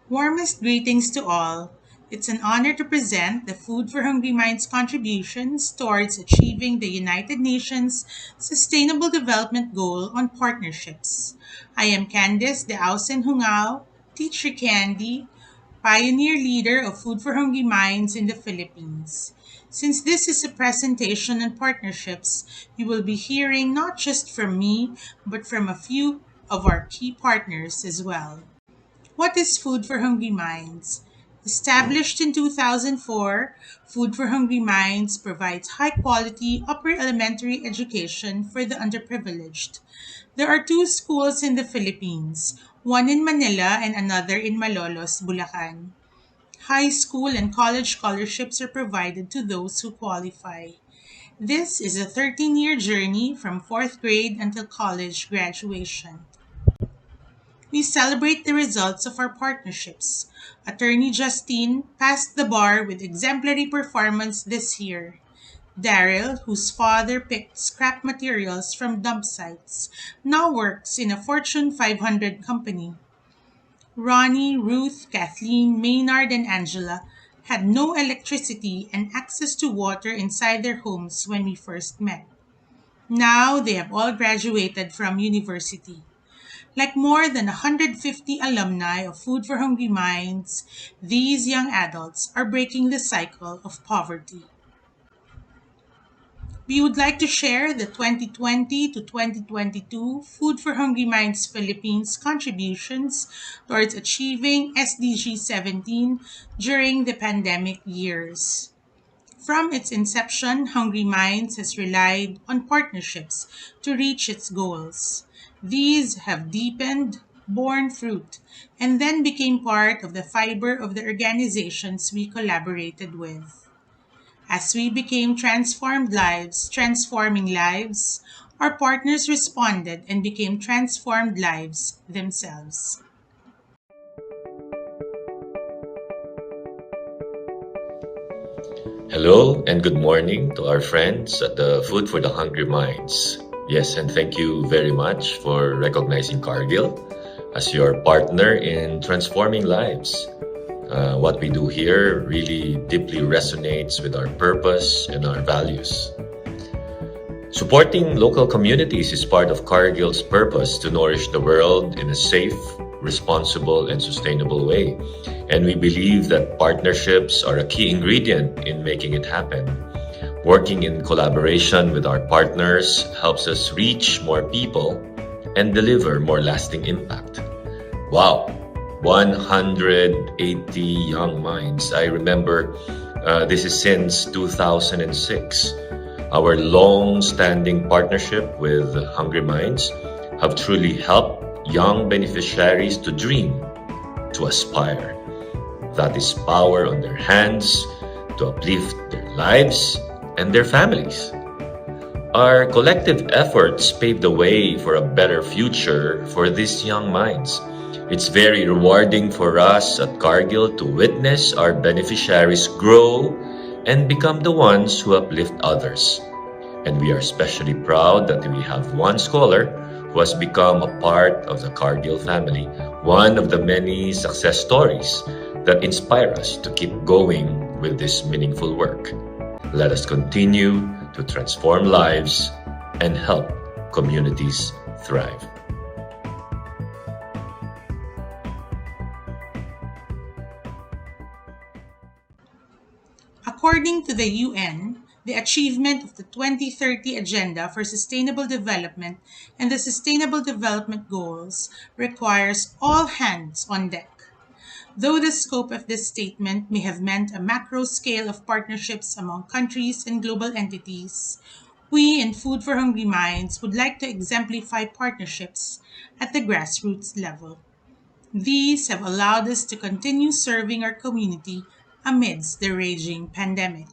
Warmest greetings to all. It's an honor to present the Food for Hungry Minds contributions towards achieving the United Nations Sustainable Development Goal on partnerships. I am Candice de Ausen Jungao, Teacher Candy, pioneer leader of Food for Hungry Minds in the Philippines. Since this is a presentation on partnerships, you will be hearing not just from me, but from a few of our key partners as well. What is Food for Hungry Minds? Established in 2004, Food for Hungry Minds provides high quality upper elementary education for the underprivileged. There are two schools in the Philippines, one in Manila and another in Malolos, Bulacan. High school and college scholarships are provided to those who qualify. This is a 13-year journey from fourth grade until college graduation. We celebrate the results of our partnerships. Attorney Justine passed the bar with exemplary performance this year. Daryl, whose father picked scrap materials from dump sites, now works in a Fortune 500 company. Ronnie, Ruth, Kathleen, Maynard, and Angela had no electricity and access to water inside their homes when we first met. Now they have all graduated from university. Like more than 150 alumni of Food for Hungry Minds, these young adults are breaking the cycle of poverty. We would like to share the 2020 to 2022 Food for Hungry Minds Philippines contributions towards achieving SDG 17 during the pandemic years. From its inception, Hungry Minds has relied on partnerships to reach its goals. These have deepened, borne fruit, and then became part of the fiber of the organizations we collaborated with. As we became transforming lives, our partners responded and became transformed lives themselves. Hello and good morning to our friends at the Food for the Hungry Minds. Yes, and thank you very much for recognizing Cargill as your partner in transforming lives. What we do here really deeply resonates with our purpose and our values. Supporting local communities is part of Cargill's purpose to nourish the world in a safe, responsible, and sustainable way. And we believe that partnerships are a key ingredient in making it happen. Working in collaboration with our partners helps us reach more people and deliver more lasting impact. Wow, 180 young minds. I remember this is since 2006. Our long-standing partnership with Hungry Minds have truly helped young beneficiaries to dream, to aspire. That is power on their hands to uplift their lives and their families. Our collective efforts pave the way for a better future for these young minds. It's very rewarding for us at Cargill to witness our beneficiaries grow and become the ones who uplift others. And we are especially proud that we have one scholar who has become a part of the Cargill family, one of the many success stories that inspire us to keep going with this meaningful work. Let us continue to transform lives and help communities thrive. According to the UN, the achievement of the 2030 Agenda for Sustainable Development and the Sustainable Development Goals requires all hands on deck. Though the scope of this statement may have meant a macro scale of partnerships among countries and global entities, we in Food for Hungry Minds would like to exemplify partnerships at the grassroots level. These have allowed us to continue serving our community amidst the raging pandemic.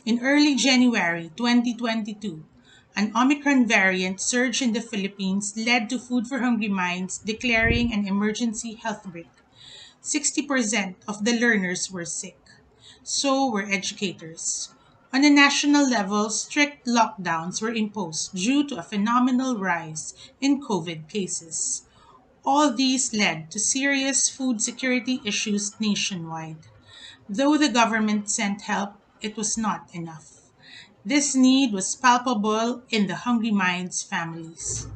In early January 2022, an Omicron variant surge in the Philippines led to Food for Hungry Minds declaring an emergency health break. 60% of the learners were sick. So were educators. On a national level, strict lockdowns were imposed due to a phenomenal rise in COVID cases. All these led to serious food security issues nationwide. Though the government sent help, it was not enough. This need was palpable in the Hungry Minds families.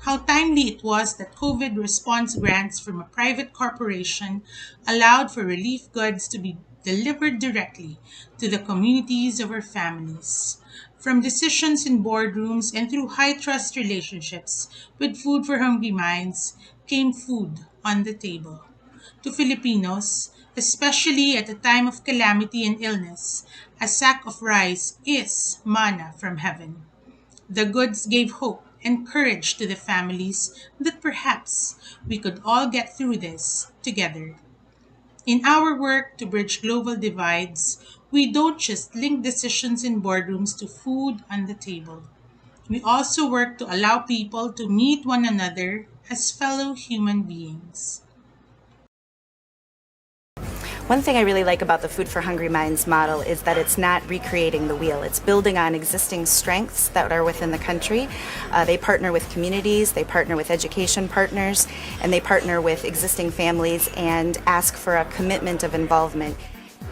How timely it was that COVID response grants from a private corporation allowed for relief goods to be delivered directly to the communities of our families. From decisions in boardrooms and through high trust relationships with Food for Hungry Minds came food on the table. To Filipinos, especially at a time of calamity and illness, a sack of rice is manna from heaven. The goods gave hope and courage to the families that perhaps we could all get through this together. In our work to bridge global divides, we don't just link decisions in boardrooms to food on the table. We also work to allow people to meet one another as fellow human beings. One thing I really like about the Food for Hungry Minds model is that it's not recreating the wheel. It's building on existing strengths that are within the country. They partner with communities, they partner with education partners, and they partner with existing families and ask for a commitment of involvement.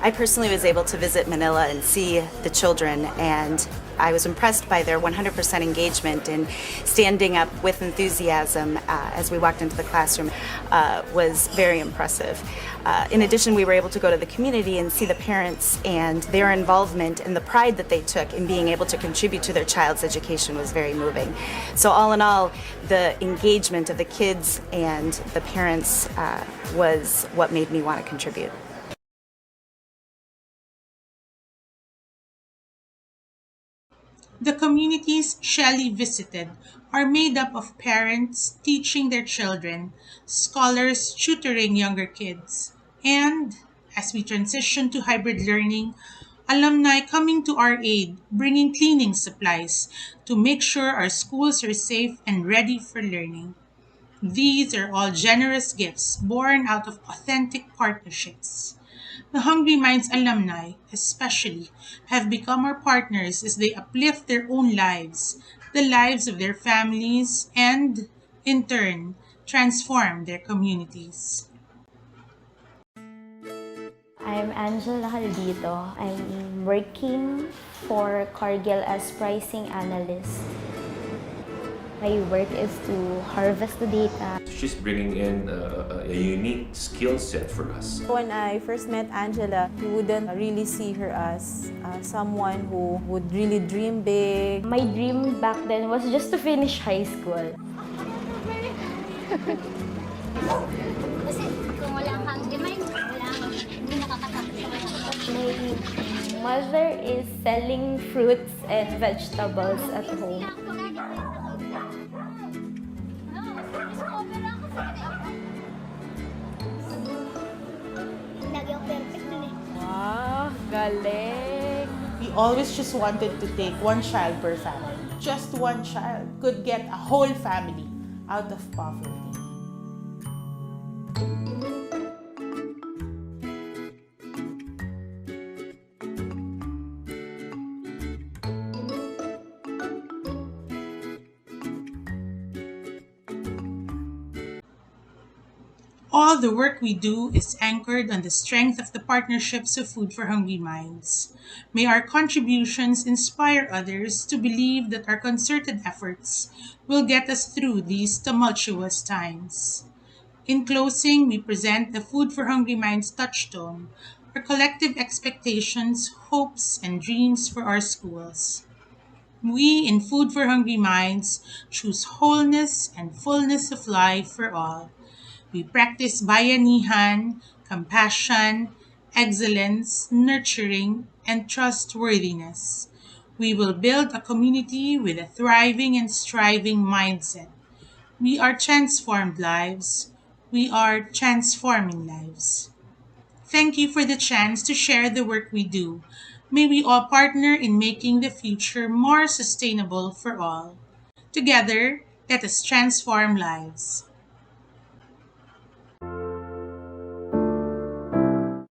I personally was able to visit Manila and see the children, and I was impressed by their 100% engagement in standing up with enthusiasm as we walked into the classroom. Was very impressive. In addition, we were able to go to the community and see the parents and their involvement and the pride that they took in being able to contribute to their child's education was very moving. So all in all, the engagement of the kids and the parents was what made me want to contribute. The communities Shelley visited are made up of parents teaching their children, scholars tutoring younger kids, and, as we transition to hybrid learning, alumni coming to our aid, bringing cleaning supplies to make sure our schools are safe and ready for learning. These are all generous gifts born out of authentic partnerships. The Hungry Minds alumni, especially, have become our partners as they uplift their own lives, the lives of their families, and, in turn, transform their communities. I'm Angela Haldito. I'm working for Cargill as pricing analyst. My work is to harvest the data. She's bringing in a unique skill set for us. When I first met Angela, you wouldn't really see her as someone who would really dream big. My dream back then was just to finish high school. Kasi kung walang hungry mind, hindi nakakatapos sa mga My mother is selling fruits and vegetables at home. Wow, galing! We always just wanted to take one child per family. Just one child could get a whole family out of poverty. All the work we do is anchored on the strength of the partnerships of Food for Hungry Minds. May our contributions inspire others to believe that our concerted efforts will get us through these tumultuous times. In closing, we present the Food for Hungry Minds touchstone, our collective expectations, hopes, and dreams for our schools. We in Food for Hungry Minds choose wholeness and fullness of life for all. We practice bayanihan, compassion, excellence, nurturing, and trustworthiness. We will build a community with a thriving and striving mindset. We are transformed lives. We are transforming lives. Thank you for the chance to share the work we do. May we all partner in making the future more sustainable for all. Together, let us transform lives.